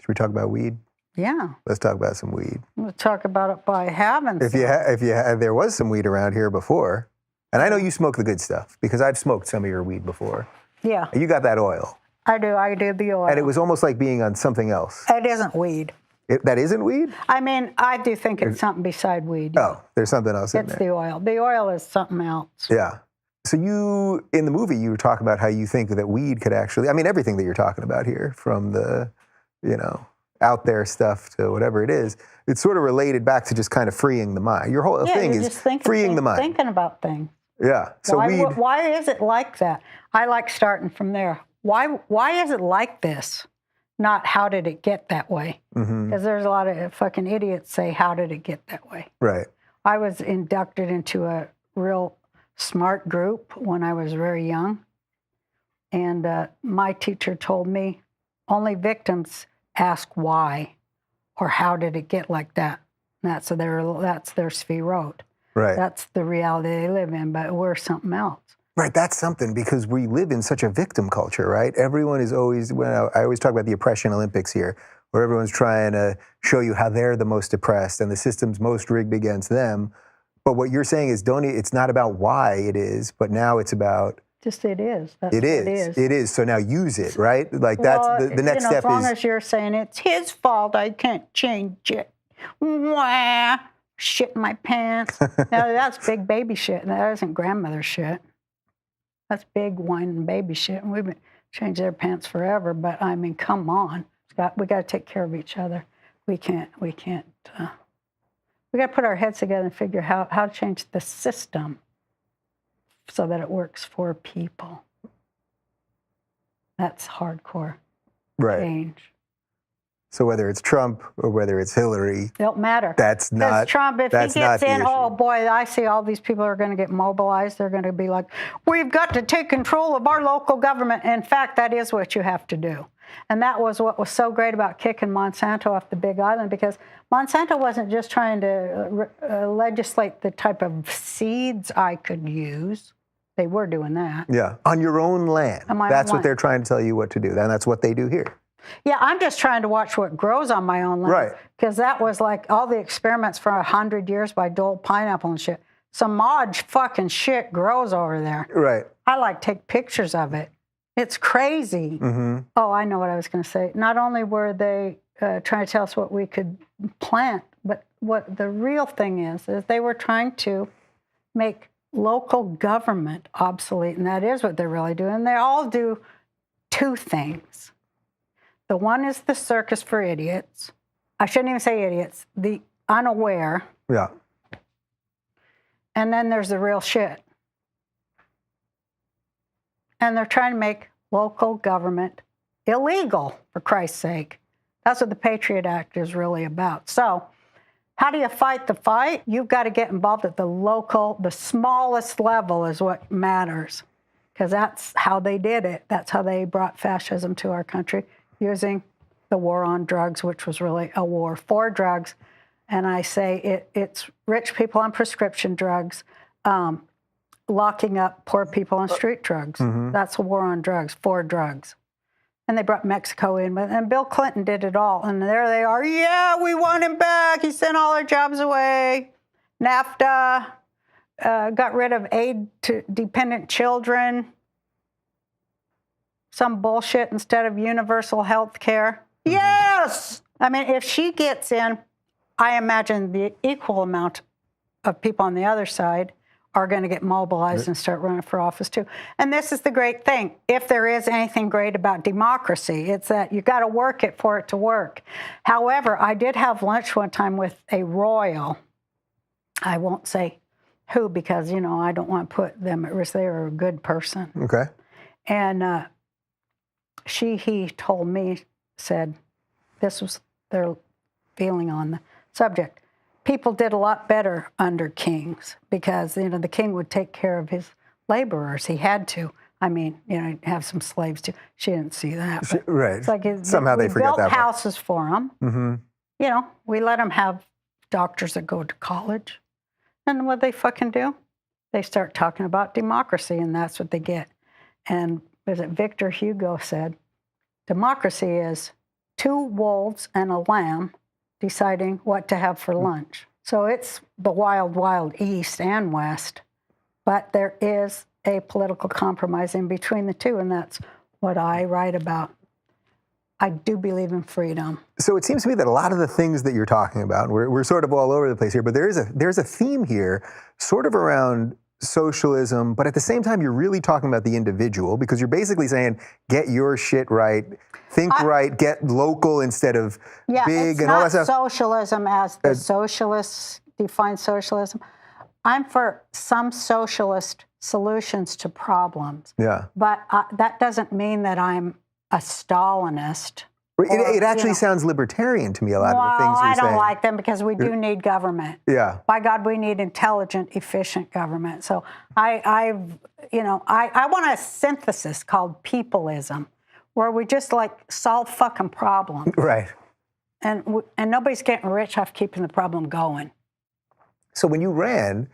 Should we talk about weed? Yeah. Let's talk about some weed. We'll talk about it by having If there was some weed around here before, and I know you smoke the good stuff because I've smoked some of your weed before. Yeah. You got that oil. I do the oil. And it was almost like being on something else. It isn't weed. That isn't weed? I mean, I do think it's something beside weed. Oh, there's something else in there. It's the oil. The oil is something else. Yeah. So you, in the movie, you were talking about how you think that weed could actually, I mean, everything that you're talking about here, from the, out there stuff to whatever it is, it's sort of related back to just kind of freeing the mind. Your whole thing is freeing the mind. Thinking about things. Yeah. So why is it like that? I like starting from there. Why is it like this? Not how did it get that way? Because there's a lot of fucking idiots say, how did it get that way? Right. I was inducted into a real smart group when I was very young. And my teacher told me, only victims ask why or how did it get like that. That's their Sphirot. Right. That's the reality they live in, but we're something else. Right, that's something because we live in such a victim culture, right? Everyone is always, I always talk about the oppression Olympics here, where everyone's trying to show you how they're the most oppressed and the system's most rigged against them. But what you're saying is it's not about why it is, but now it's about... Just it is. That's it is. It is. So now use it, right? Like that's the next step is... As long as you're saying it's his fault, I can't change it. Wah, shit in my pants. Now, that's big baby shit. That isn't grandmother shit. That's big whining baby shit. And we've been changing their pants forever. But I mean, come on. We got to take care of each other. We got to put our heads together and figure how to change the system so that it works for people. That's hardcore change. So whether it's Trump or whether it's Hillary, don't matter. That's not. Because Trump, if he gets in, oh boy, I see all these people are going to get mobilized. They're going to be like, we've got to take control of our local government. In fact, that is what you have to do. And that was what was so great about kicking Monsanto off the Big Island, because Monsanto wasn't just trying to legislate the type of seeds I could use. They were doing that. Yeah, on your own land. That's what they're trying to tell you what to do. And that's what they do here. Yeah, I'm just trying to watch what grows on my own land. Right. Because that was like all the experiments for 100 years by Dole Pineapple and shit. Some odd fucking shit grows over there. Right. I take pictures of it. It's crazy. Oh, I know what I was going to say. Not only were they trying to tell us what we could plant, but what the real thing is they were trying to make local government obsolete, and that is what they're really doing. They all do two things. The one is the circus for idiots. I shouldn't even say idiots, the unaware. Yeah. And then there's the real shit. And they're trying to make local government illegal, for Christ's sake. That's what the Patriot Act is really about. So how do you fight the fight? You've got to get involved at the smallest level is what matters, because that's how they did it. That's how they brought fascism to our country, using the war on drugs, which was really a war for drugs. And I say it's rich people on prescription drugs, locking up poor people on street drugs. That's a war on drugs, for drugs. And they brought Mexico in, and Bill Clinton did it all. And there they are. Yeah, we want him back. He sent all our jobs away. NAFTA, got rid of aid to dependent children. Some bullshit instead of universal health care. Yes! I mean, if she gets in, I imagine the equal amount of people on the other side are going to get mobilized and start running for office too. And this is the great thing. If there is anything great about democracy, it's that you got to work it for it to work. However, I did have lunch one time with a royal. I won't say who, because, I don't want to put them at risk. They are a good person. Okay. And he told me, said, this was their feeling on the subject. People did a lot better under kings because, the king would take care of his laborers. He had to. I mean, he'd have some slaves too. She didn't see that. Right. It's like somehow they forget that. We built houses for them. We let them have doctors that go to college. And what they fucking do? They start talking about democracy, and that's what they get. And was it Victor Hugo said, democracy is 2 wolves and a lamb deciding what to have for lunch. So it's the wild, wild east and west, but there is a political compromise in between the two, and that's what I write about. I do believe in freedom. So it seems to me that a lot of the things that you're talking about, we're sort of all over the place here, but there's a theme here sort of around socialism, but at the same time, you're really talking about the individual, because you're basically saying, get your shit right, think right, get local instead of big and all that stuff. It's not socialism as the socialists define socialism. I'm for some socialist solutions to problems. Yeah. But that doesn't mean that I'm a Stalinist. It actually sounds libertarian to me, a lot of the things you're saying. I don't like them because we do need government. Yeah. By God, we need intelligent, efficient government. So I want a synthesis called Peopleism, where we just like solve fucking problems. Right. And nobody's getting rich off keeping the problem going. So when you ran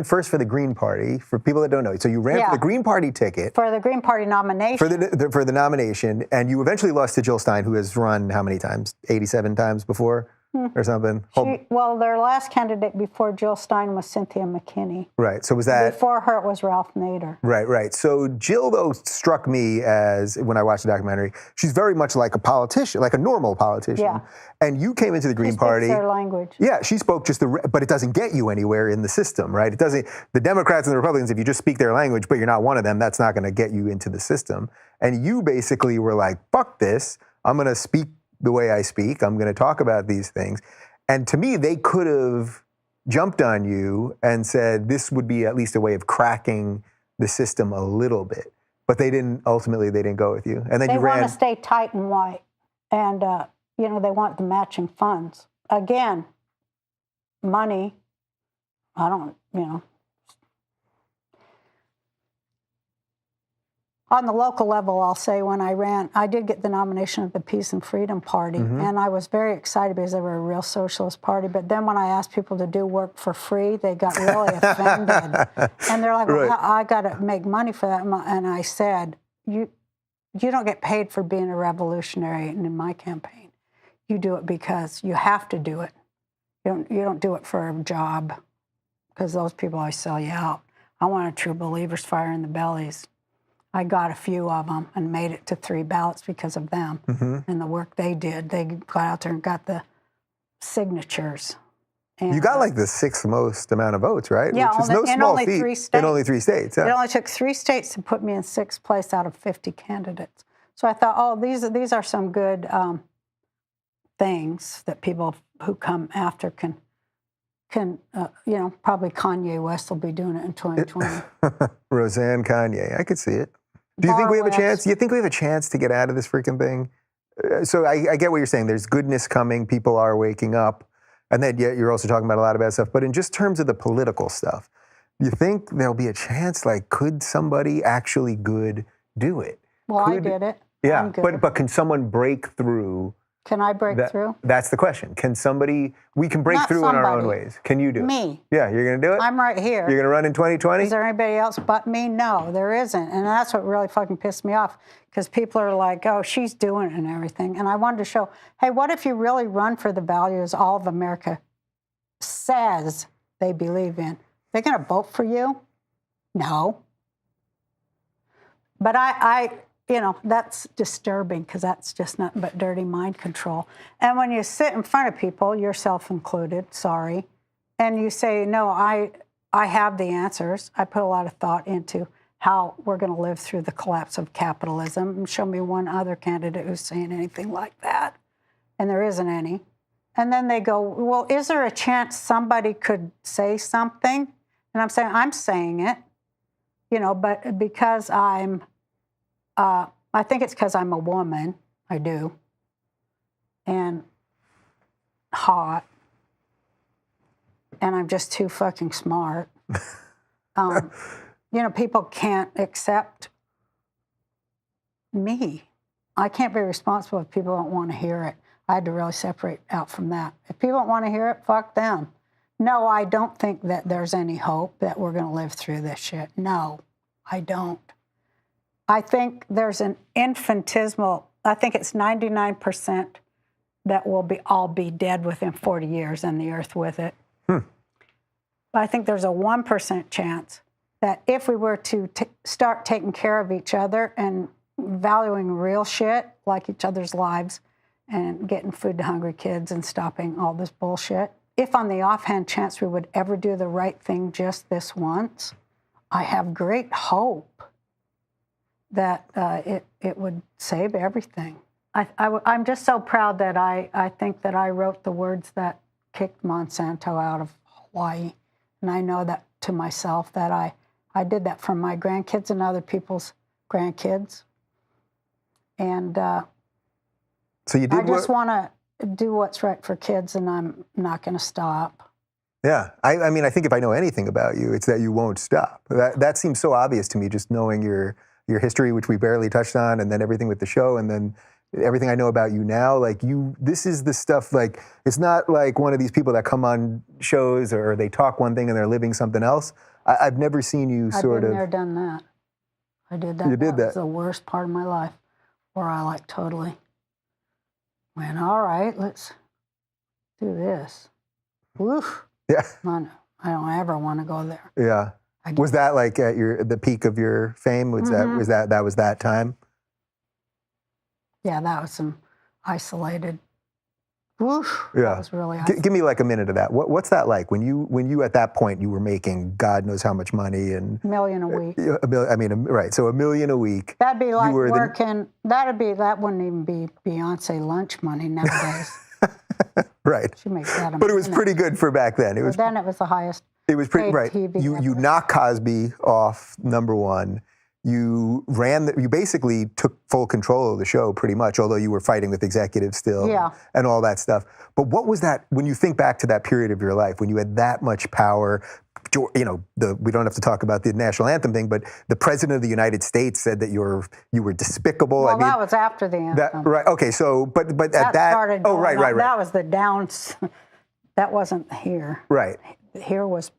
first for the Green Party, for people that don't know. So you ran for the Green Party ticket. For the Green Party nomination. For the nomination, and you eventually lost to Jill Stein, who has run how many times? 87 times before? Or something? Their last candidate before Jill Stein was Cynthia McKinney. Right, so was that... Before her, it was Ralph Nader. Right. So Jill, though, struck me as, when I watched the documentary, she's very much like a politician, like a normal politician. Yeah. And you came into the Green Party... She speaks their language. Yeah, she spoke just but it doesn't get you anywhere in the system, right? It doesn't... The Democrats and the Republicans, if you just speak their language, but you're not one of them, that's not going to get you into the system. And you basically were like, fuck this, I'm going to speak the way I speak, I'm going to talk about these things. And to me, they could have jumped on you and said this would be at least a way of cracking the system a little bit. But ultimately, they didn't go with you. And then you ran. They want to stay tight and white. And, they want the matching funds. Again, money, On the local level, I'll say when I ran, I did get the nomination of the Peace and Freedom Party, and I was very excited because they were a real socialist party. But then when I asked people to do work for free, they got really offended. And they're like, well, I got to make money for that. And I said, you don't get paid for being a revolutionary in my campaign. You do it because you have to do it. You don't do it for a job, because those people always sell you out. I want a true believer's fire in the bellies. I got a few of them and made it to 3 ballots because of them and the work they did. They got out there and got the signatures. And you got like the 6th most amount of votes, right? Yeah, which is no small feat. 3 states. In only 3 states. Yeah. It only took 3 states to put me in 6th place out of 50 candidates. So I thought, these are some good things that people who come after can probably Kanye West will be doing it in 2020. Roseanne Kanye, I could see it. Do you think we have a chance? Do you think we have a chance to get out of this freaking thing? So I get what you're saying. There's goodness coming. People are waking up. And then you're also talking about a lot of bad stuff. But in just terms of the political stuff, you think there'll be a chance? Like, could somebody actually good do it? Well, I did it. Yeah, but can someone break through? Can I break through? That's the question. Can somebody, we can break through in our own ways. Can you do it? Me. Yeah, you're going to do it? I'm right here. You're going to run in 2020? Is there anybody else but me? No, there isn't. And that's what really fucking pissed me off, because people are like, oh, she's doing it and everything. And I wanted to show, hey, what if you really run for the values all of America says they believe in? They're going to vote for you? No. But that's disturbing, because that's just nothing but dirty mind control. And when you sit in front of people, yourself included, sorry, and you say, no, I have the answers. I put a lot of thought into how we're going to live through the collapse of capitalism. And show me one other candidate who's saying anything like that. And there isn't any. And then they go, well, is there a chance somebody could say something? And I'm saying it, but because I think it's because I'm a woman. I do. And hot. And I'm just too fucking smart. People can't accept me. I can't be responsible if people don't want to hear it. I had to really separate out from that. If people don't want to hear it, fuck them. No, I don't think that there's any hope that we're going to live through this shit. No, I don't. I think there's an infinitesimal I think it's 99% that will all be dead within 40 years and the earth with it. But I think there's a 1% chance that if we were to start taking care of each other and valuing real shit, like each other's lives, and getting food to hungry kids and stopping all this bullshit, if on the offhand chance we would ever do the right thing just this once, I have great hope that it would save everything. I'm just so proud that I think that I wrote the words that kicked Monsanto out of Hawaii. And I know that to myself that I did that for my grandkids and other people's grandkids. And so you did. I just want to do what's right for kids, and I'm not going to stop. Yeah, I mean, I think if I know anything about you, it's that you won't stop. That seems so obvious to me, just knowing your history, which we barely touched on, and then everything with the show, and then everything I know about you now. Like this is the stuff. Like it's not like one of these people that come on shows or they talk one thing and they're living something else. I've never seen you sort of. I've been there, done that. I did that. You did that. That was the worst part of my life, where I like totally went, all right, let's do this. Woof. Yeah. I don't ever want to go there. Yeah. Was that like at the peak of your fame? Was that was that time? Yeah, that was some isolated. Woof. Yeah. That was really isolated. Give me like a minute of that. What's that like when you at that point you were making God knows how much money and $1 million a week. I mean, right? So $1 million a week. That'd be like working. That wouldn't even be Beyonce lunch money nowadays. Right. She makes that. But it was pretty good for back then. It was the highest. It was pretty paid right. TV You knocked Cosby off #1. You basically took full control of the show pretty much, although you were fighting with executives still and all that stuff. But what was that, when you think back to that period of your life, when you had that much power, we don't have to talk about the national anthem thing, but the president of the United States said that you were despicable. Well, that was after the anthem. Right, okay, so, but at that, started right. That was the downs, that wasn't here. Right. Here was.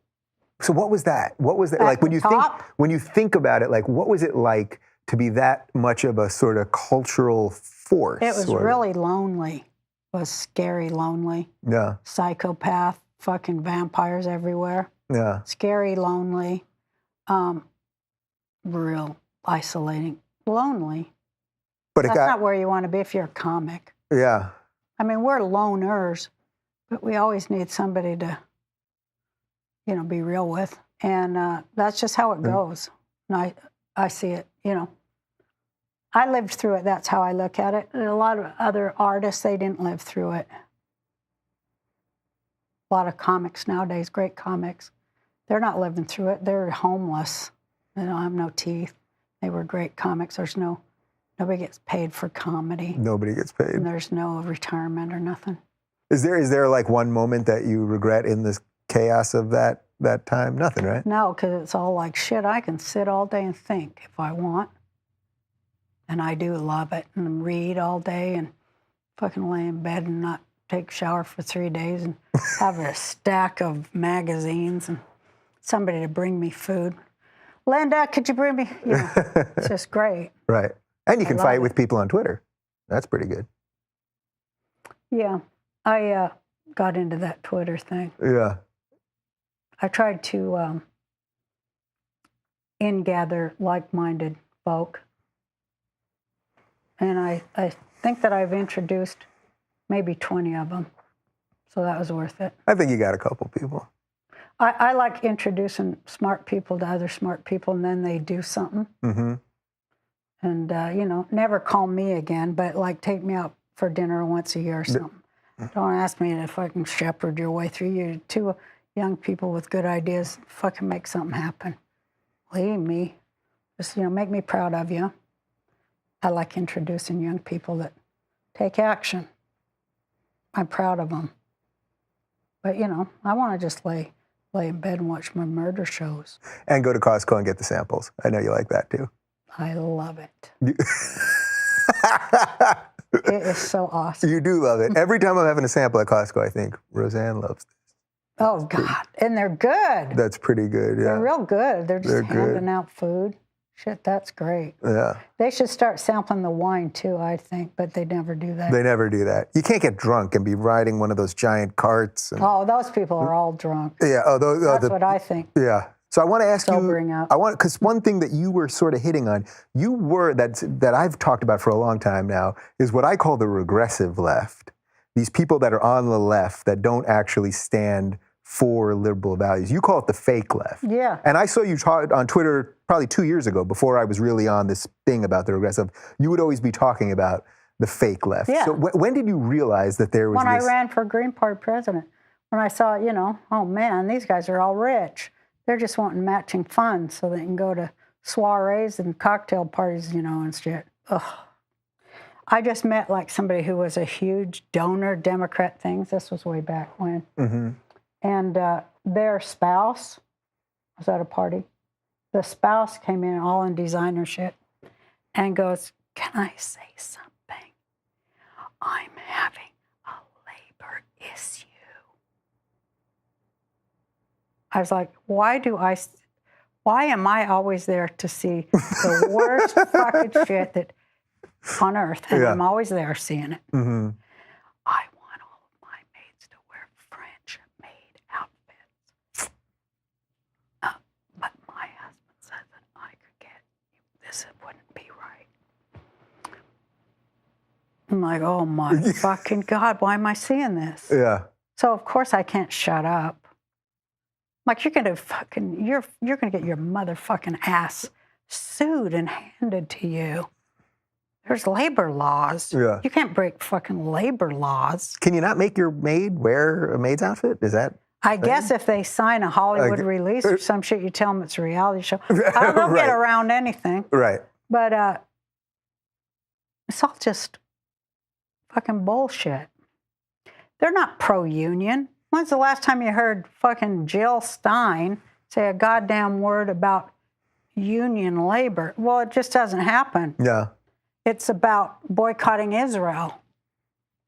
So what was that? What was that like when you think about it? Like what was it like to be that much of a sort of cultural force? It was really lonely. It was scary, lonely. Yeah. Psychopath, fucking vampires everywhere. Yeah. Scary, lonely, real isolating, lonely. But that's not where you want to be if you're a comic. Yeah. I mean, we're loners, but we always need somebody to, be real with. And that's just how it goes. And I see it, I lived through it. That's how I look at it. And a lot of other artists, they didn't live through it. A lot of comics nowadays, great comics, they're not living through it. They're homeless. They don't have no teeth. They were great comics. Nobody gets paid for comedy. Nobody gets paid. And there's no retirement or nothing. Is there like one moment that you regret in this chaos of that time? Nothing, right? No, because it's all like, shit, I can sit all day and think if I want. And I do love it. And read all day and fucking lay in bed and not take a shower for 3 days and have a stack of magazines and somebody to bring me food. Linda, could you bring me? It's just great. Right. And you can fight with people on Twitter. That's pretty good. Yeah. I got into that Twitter thing. Yeah. I tried to ingather like-minded folk. And I think that I've introduced maybe 20 of them. So that was worth it. I think you got a couple people. I like introducing smart people to other smart people, and then they do something. Mm-hmm. And, never call me again, but, take me out for dinner once a year or something. Don't ask me if I can shepherd your way through. You're two young people with good ideas. Fucking make something happen. Leave me. Just, make me proud of you. I like introducing young people that take action. I'm proud of them. But, I want to just lay in bed and watch my murder shows. And go to Costco and get the samples. I know you like that, too. I love it. It is so awesome. You do love it. Every time I'm having a sample at Costco, I think, Roseanne loves this. Oh, God. And they're good. That's pretty good, yeah. They're real good. They're just handing out food. Shit, that's great. Yeah. They should start sampling the wine too, I think, but they never do that. They never do that. You can't get drunk and be riding one of those giant carts. And, Oh, those people are all drunk. yeah. That's what I think. Yeah. So I want to ask Sobering you. up. Because one thing that you were sort of hitting on, that I've talked about for a long time now, is what I call the regressive left. These people that are on the left that don't actually stand for liberal values. You call it the fake left. Yeah. And I saw you talk on Twitter probably 2 years ago, before I was really on this thing about the regressive. You would always be talking about the fake left. Yeah. So when did you realize that there was When this? I ran for Green Party president, when I saw, oh man, these guys are all rich. They're just wanting matching funds so they can go to soirees and cocktail parties, and shit. Ugh. I just met like somebody who was a huge donor, Democrat things. This was way back when. Mm-hmm. And their spouse was at a party. The spouse came in all in designer shit and goes, "Can I say something? I'm having a labor issue." I was like, why am I always there to see the worst fucking shit that on earth? And Yeah. I'm always there seeing it. Mm-hmm. I want all of my maids to wear French-made outfits. But my husband said that I could get this. It wouldn't be right. I'm like, oh my fucking God, why am I seeing this? Yeah. So of course I can't shut up. Like you're gonna get your motherfucking ass sued and handed to you. There's labor laws. Yeah. You can't break fucking labor laws. Can you not make your maid wear a maid's outfit? Is that? I guess if they sign a Hollywood release or some shit, you tell them it's a reality show. They'll Right. get around anything. Right. But it's all just fucking bullshit. They're not pro-union. When's the last time you heard fucking Jill Stein say a goddamn word about union labor? Well, it just doesn't happen. Yeah. It's about boycotting Israel.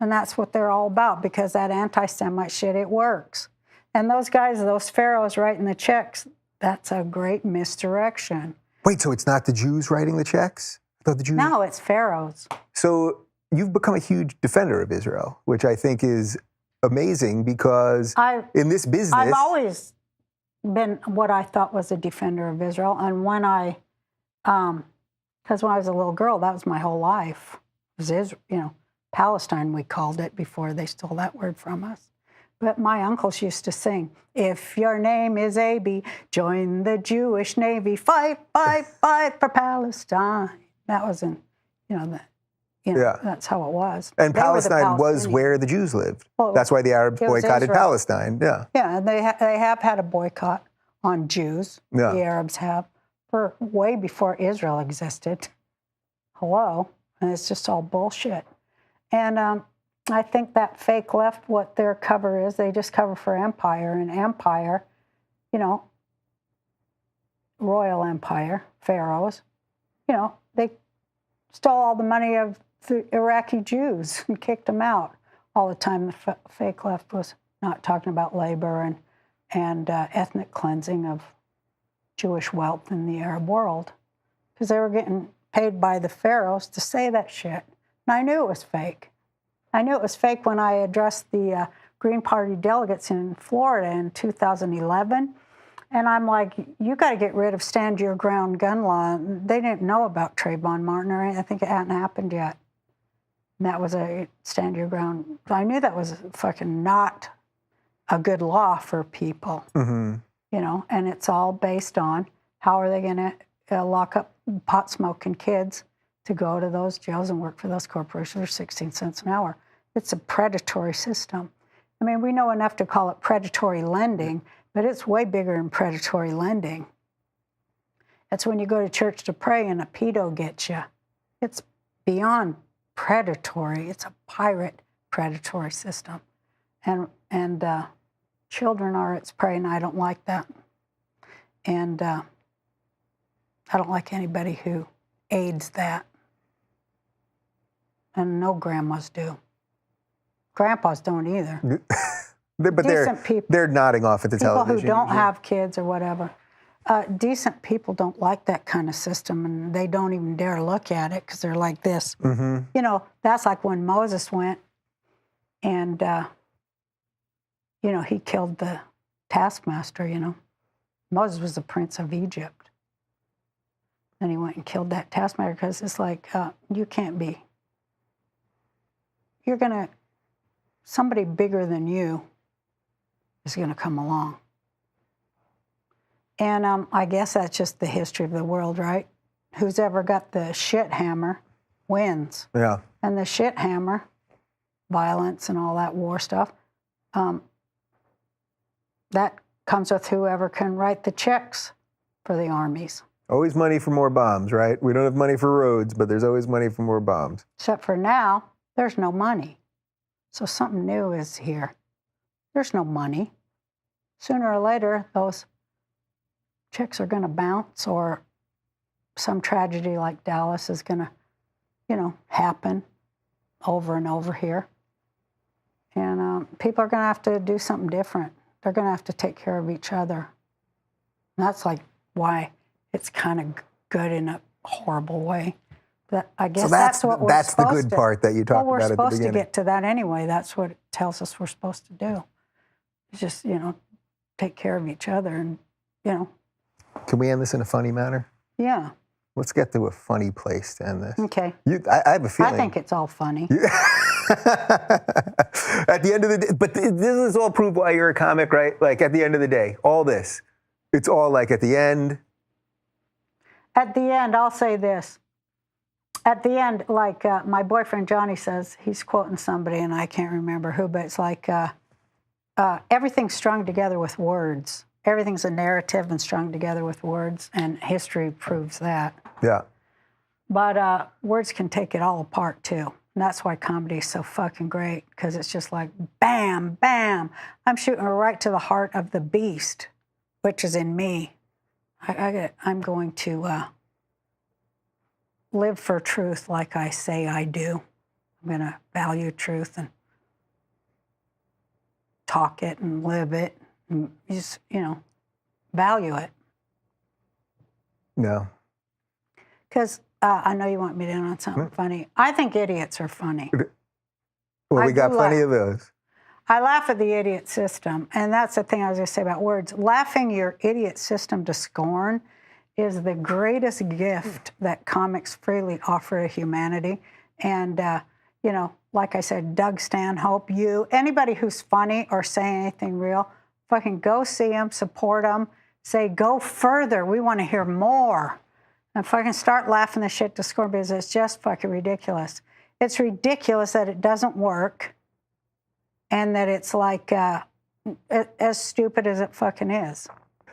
And that's what they're all about, because that anti-Semite shit, it works. And those guys, those pharaohs writing the checks, that's a great misdirection. Wait, so it's not the Jews writing the checks? I thought the Jews. No, it's pharaohs. So you've become a huge defender of Israel, which I think is amazing, because in this business, I've always been what I thought was a defender of Israel. And when because when I was a little girl, that was my whole life. It was Israel, Palestine, we called it before they stole that word from us. But my uncles used to sing, "If your name is Abi, join the Jewish Navy, fight, fight, fight for Palestine." That was that's how it was. and They were the Palestine was Palestinians. where the Jews lived. Well, That's why the Arabs it was boycotted Israel. Palestine. Yeah. Yeah, and they have had a boycott on Jews. Yeah. The Arabs have, for way before Israel existed. Hello, and it's just all bullshit. And I think that fake left, what their cover is, they just cover for empire. And empire, royal empire, pharaohs, they stole all the money of the Iraqi Jews and kicked them out. All the time the fake left was not talking about labor and ethnic cleansing of Jewish wealth in the Arab world, because they were getting paid by the pharaohs to say that shit. And I knew it was fake. I knew it was fake when I addressed the Green Party delegates in Florida in 2011. And I'm like, you got to get rid of stand your ground gun law. And they didn't know about Trayvon Martin or anything. I think it hadn't happened yet. And that was a stand your ground. I knew that was fucking not a good law for people, Mm-hmm. And it's all based on how are they going to lock up pot smoking kids to go to those jails and work for those corporations for 16 cents an hour. It's a predatory system. I mean, we know enough to call it predatory lending, but it's way bigger than predatory lending. It's when you go to church to pray and a pedo gets you. It's beyond predatory. It's a pirate predatory system. And children are its prey, and I don't like that. And I don't like anybody who aids that. And no grandmas do. Grandpas don't either. But Decent people. they're nodding off at the People television. who don't have kids or whatever. decent people don't like that kind of system, and they don't even dare look at it because they're like this. Mm-hmm. You know, that's like when Moses went and, you know, he killed the taskmaster, you know. Moses was the prince of Egypt. Then he went and killed that taskmaster because it's like, you can't be. You're going to, somebody bigger than you is going to come along. And I guess that's just the history of the world, right? Who's ever got the shit hammer wins. Yeah. And the shit hammer, violence and all that war stuff, that comes with whoever can write the checks for the armies. Always money for more bombs, right? We don't have money for roads, but there's always money for more bombs. Except for now, there's no money. So something new is here. There's no money. Sooner or later, those checks are going to bounce, or some tragedy like Dallas is going to, you know, happen over and over here. And people are going to have to do something different. They're going to have to take care of each other. And that's like why it's kind of good in a horrible way. But I guess that's what we're that's the supposed good to, part that you talked well, about at the beginning. we're supposed to get to that anyway. That's what it tells us we're supposed to do. It's just, you know, take care of each other and, you know. Can we end this in a funny manner? Yeah. Let's get to a funny place to end this. Okay. I have a feeling. I think it's all funny. At the end of the day, but this is all proof why you're a comic, right? Like at the end of the day, all this, it's all like at the end. At the end, I'll say this. At the end, like my boyfriend Johnny says, he's quoting somebody and I can't remember who, but it's like everything's strung together with words. Everything's a narrative and strung together with words, and history proves that. Yeah. But words can take it all apart too. And that's why comedy is so fucking great, because it's just like bam, bam. I'm shooting right to the heart of the beast, which is in me. I'm going to live for truth like I say I do. I'm going to value truth and talk it and live it and just, you know, value it. No. Because I know you want me to end on something funny. I think idiots are funny. Well, we I got do plenty laugh. of those. I laugh at the idiot system, and that's the thing I was going to say about words. Laughing your idiot system to scorn is the greatest gift that comics freely offer to humanity. And, you know, like I said, Doug Stanhope, anybody who's funny or saying anything real, fucking go see them, support them, say, go further. We want to hear more. And fucking start laughing the shit to scorn, because it's just fucking ridiculous. It's ridiculous that it doesn't work and that it's like as stupid as it fucking is.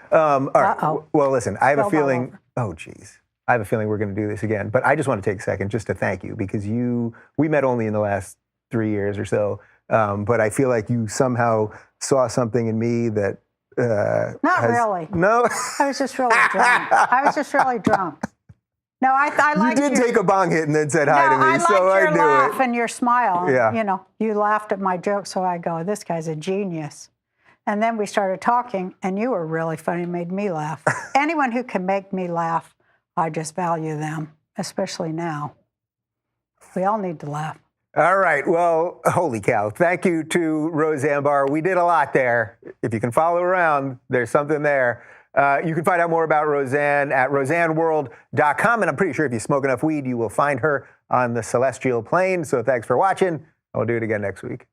All right. Uh-oh. Well, listen, I have a Spilled all feeling. over. Oh, geez. I have a feeling we're going to do this again. But I just want to take a second just to thank you, because we met only in the last 3 years or so. But I feel like you somehow saw something in me that. Not really. No. I was just really drunk. No, I You liked did your, take a bong hit and then said hi to me, I liked so I your do laugh it. and your smile. Yeah. You know, you laughed at my joke, so I go, this guy's a genius. And then we started talking, and you were really funny, made me laugh. Anyone who can make me laugh, I just value them, especially now. We all need to laugh. All right. Well, holy cow. Thank you to Roseanne Barr. We did a lot there. If you can follow around, there's something there. You can find out more about Roseanne at roseanneworld.com. And I'm pretty sure if you smoke enough weed, you will find her on the celestial plane. So thanks for watching. I'll do it again next week.